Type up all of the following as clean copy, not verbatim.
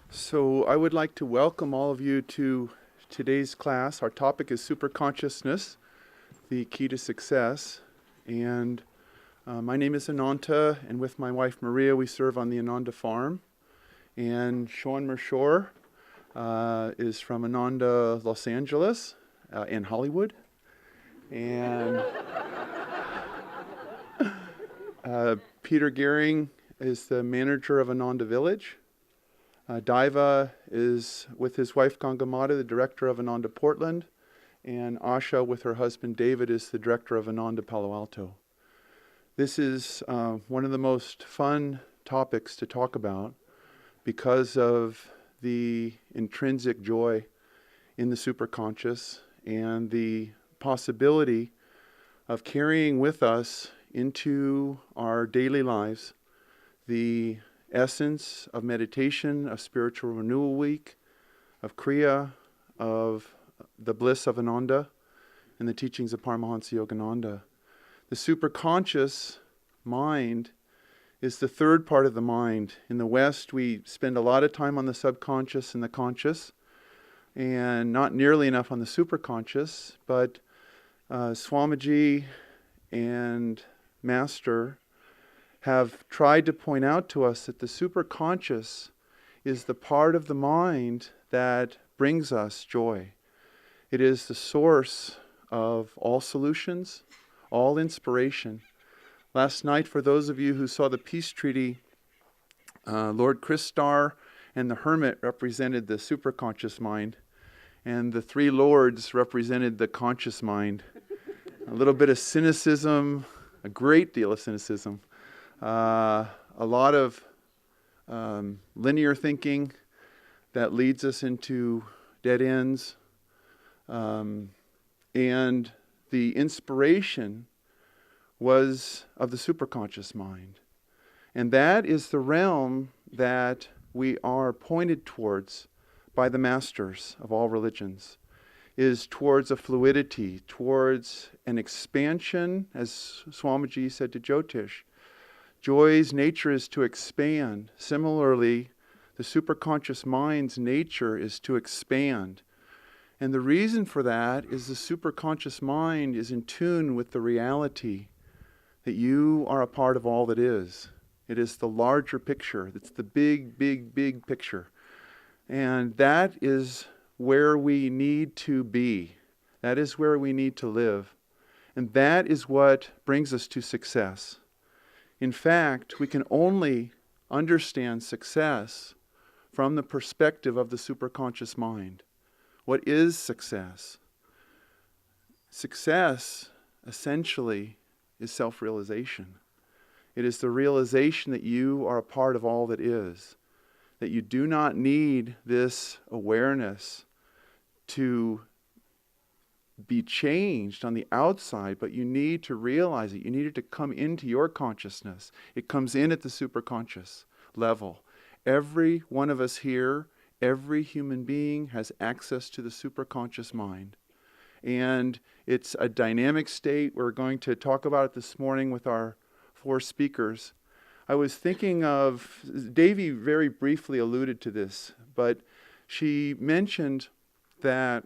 So I would like to welcome all of you to today's class. Our topic is Superconsciousness, the key to success. And my name is Ananta, and with my wife Maria, we serve on the Ananda farm. And Sean Mershore is from Ananda, Los Angeles, and Hollywood. And Peter Gehring is the manager of Ananda Village. Daiva is with his wife Gangamata, the director of Ananda Portland, and Asha with her husband David is the director of Ananda Palo Alto. This is one of the most fun topics to talk about because of the intrinsic joy in the superconscious and the possibility of carrying with us into our daily lives the essence of meditation, of Spiritual Renewal Week, of Kriya, of the bliss of Ananda, and the teachings of Paramahansa Yogananda. The superconscious mind is the third part of the mind. In the West, we spend a lot of time on the subconscious and the conscious, and not nearly enough on the superconscious, but Swamiji and Master have tried to point out to us that the superconscious is the part of the mind that brings us joy. It is the source of all solutions, all inspiration. Last night, for those of you who saw the peace treaty, Lord Christar and the hermit represented the superconscious mind, and the three lords represented the conscious mind. A little bit of cynicism, a great deal of cynicism. A lot of linear thinking that leads us into dead ends. And the inspiration was of the superconscious mind. And that is the realm that we are pointed towards by the masters of all religions, is towards a fluidity, towards an expansion, as Swamiji said to Jyotish. Joy's nature is to expand. Similarly, the superconscious mind's nature is to expand. And the reason for that is the superconscious mind is in tune with the reality that you are a part of all that is. It is the larger picture. It's the big, big, big picture. And that is where we need to be. That is where we need to live. And that is what brings us to success. In fact, we can only understand success from the perspective of the superconscious mind. What is success? Success, essentially, is self-realization. It is the realization that you are a part of all that is, that you do not need this awareness to be changed on the outside, but you need to realize it. You need it to come into your consciousness. It comes in at the superconscious level. Every one of us here, every human being has access to the superconscious mind. And it's a dynamic state. We're going to talk about it this morning with our 4 speakers. I was thinking of, Devi very briefly alluded to this, but she mentioned that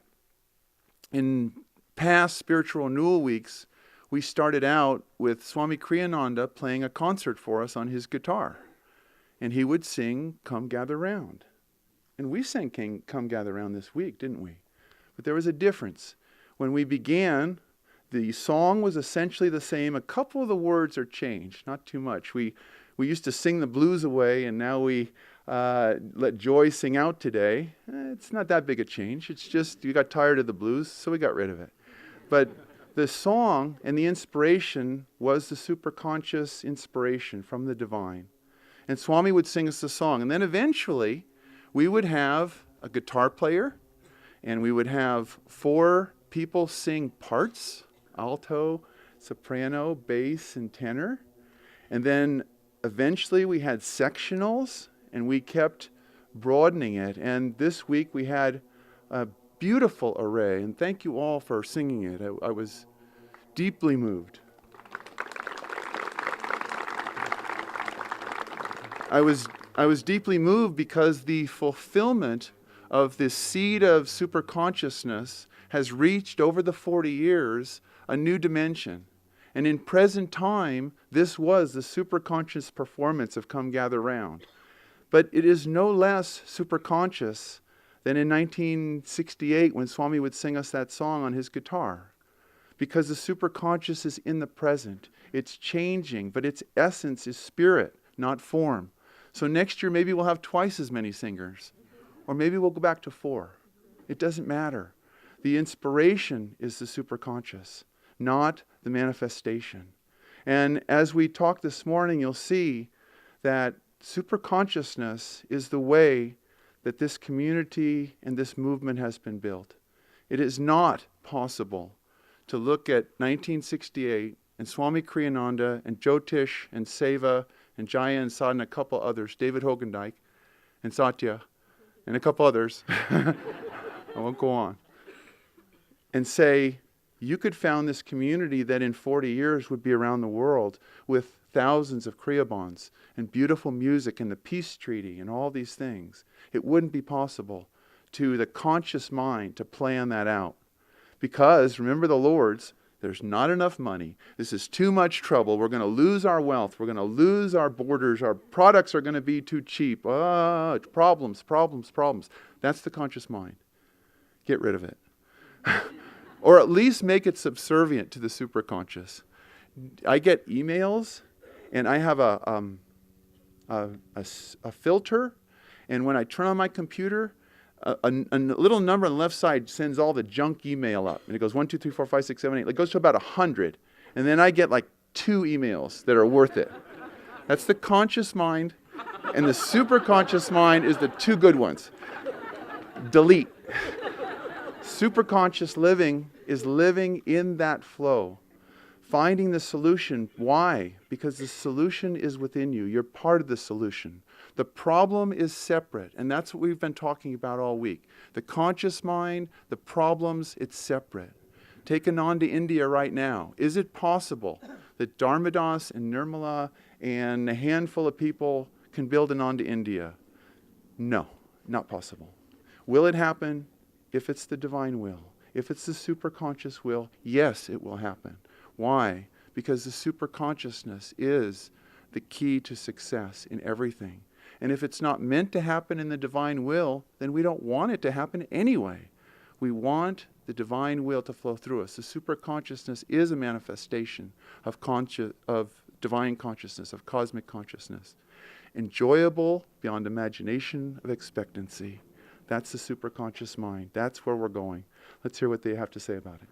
in past Spiritual Renewal Weeks, we started out with Swami Kriyananda playing a concert for us on his guitar. And he would sing, "Come Gather Round." And we sang "Come Gather Round" this week, didn't we? But there was a difference. When we began, the song was essentially the same. A couple of the words are changed, not too much. We used to sing the blues away, and now we let joy sing out today. It's not that big a change. It's just we got tired of the blues, so we got rid of it. But the song and the inspiration was the superconscious inspiration from the divine. And Swami would sing us the song. And then eventually, we would have a guitar player, and we would have 4 people sing parts, alto, soprano, bass, and tenor. And then eventually we had sectionals, and we kept broadening it. And this week we had a beautiful array. And thank you all for singing it. I was deeply moved. I was I was deeply moved because the fulfillment of this seed of superconsciousness has reached over the 40 years a new dimension. And in present time, this was the superconscious performance of Come Gather Round. But it is no less superconscious than in 1968 when Swami would sing us that song on his guitar. Because the superconscious is in the present. It's changing, but its essence is spirit, not form. So next year maybe we'll have twice as many singers. Or maybe we'll go back to 4. It doesn't matter. The inspiration is the superconscious, not the manifestation. And as we talk this morning, you'll see that superconsciousness is the way that this community and this movement has been built. It is not possible to look at 1968 and Swami Kriyananda and Jyotish and Seva and Jaya and Sad and a couple others, David Hogendijk and Satya and a couple others, I won't go on, and say, you could found this community that in 40 years would be around the world with thousands of Kriya bonds and beautiful music and the peace treaty and all these things. It wouldn't be possible to the conscious mind to plan that out. Because, remember the Lord's, there's not enough money. This is too much trouble. We're going to lose our wealth. We're going to lose our borders. Our products are going to be too cheap. Problems, problems, problems. That's the conscious mind. Get rid of it. Or at least make it subservient to the superconscious. I get emails, and I have a filter, and when I turn on my computer, a little number on the left side sends all the junk email up. And it goes 1, 2, 3, 4, 5, 6, 7, 8. It goes to about 100. And then I get like 2 emails that are worth it. That's the conscious mind. And the superconscious mind is the 2 good ones. Delete. Superconscious living is living in that flow. Finding the solution. Why? Because the solution is within you. You're part of the solution. The problem is separate, and that's what we've been talking about all week. The conscious mind, the problems, it's separate. Take Ananda, India right now. Is it possible that Dharmadas and Nirmala and a handful of people can build Ananda, India? No, not possible. Will it happen? If it's the divine will. If it's the superconscious will, yes, it will happen. Why? Because the superconsciousness is the key to success in everything. And if it's not meant to happen in the divine will, then we don't want it to happen anyway. We want the divine will to flow through us. The superconsciousness is a manifestation of divine consciousness, of cosmic consciousness. Enjoyable beyond imagination of expectancy. That's the superconscious mind. That's where we're going. Let's hear what they have to say about it.